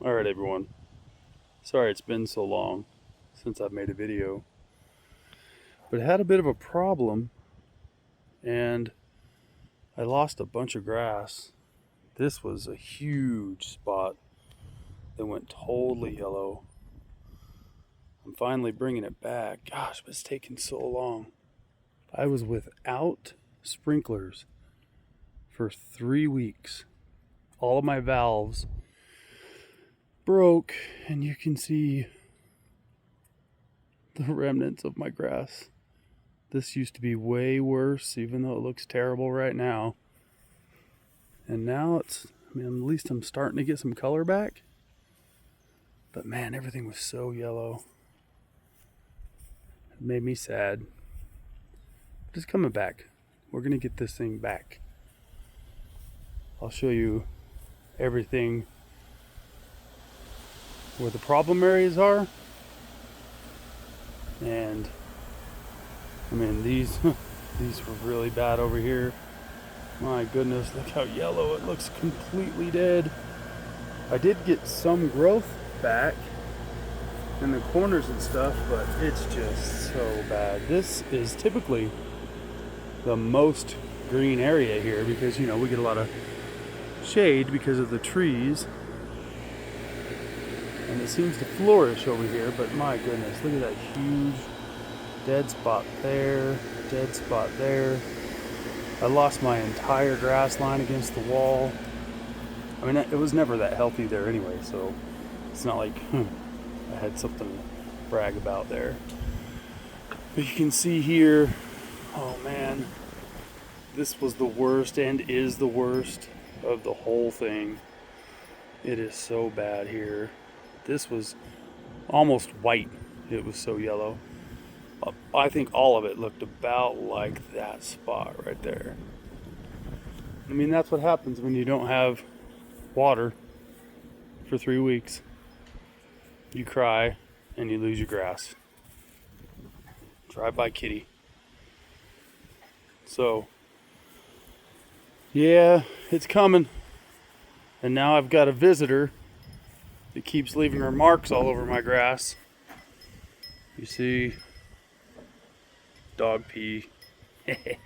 Alright everyone, sorry it's been so long since I've made a video, but I had a bit of a problem and I lost a bunch of grass. This was a huge spot that went totally yellow. I'm finally bringing it back. Gosh, but it's taking so long. I was without sprinklers for 3 weeks. All of my valves broke and you can see the remnants of my grass. This used to be way worse, even though it looks terrible right now. And now at least I'm starting to get some color back. But man, everything was so yellow. It made me sad. But it's coming back. We're gonna get this thing back. I'll show you everything where the problem areas are. And these were really bad over here. My goodness, look how yellow it looks, completely dead. I did get some growth back in the corners and stuff, but it's just so bad. This is typically the most green area here because we get a lot of shade because of the trees, and it seems to flourish over here. But my goodness, look at that huge dead spot there, dead spot there. I lost my entire grass line against the wall. It was never that healthy there anyway, so it's not like I had something to brag about there. But you can see here, oh man, this was the worst and is the worst of the whole thing. It is so bad here. This was almost white. It was so yellow. I think all of it looked about like that spot right there. That's what happens when you don't have water for 3 weeks. You cry and you lose your grass. Drive by kitty. So, yeah, it's coming. And now I've got a visitor that keeps leaving her marks all over my grass. You see, dog pee. It's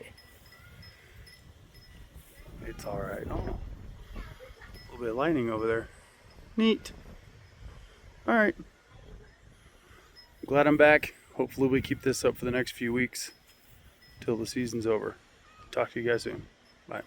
alright. Oh, a little bit of lightning over there. Neat. Alright. Glad I'm back. Hopefully we keep this up for the next few weeks till the season's over. Talk to you guys soon.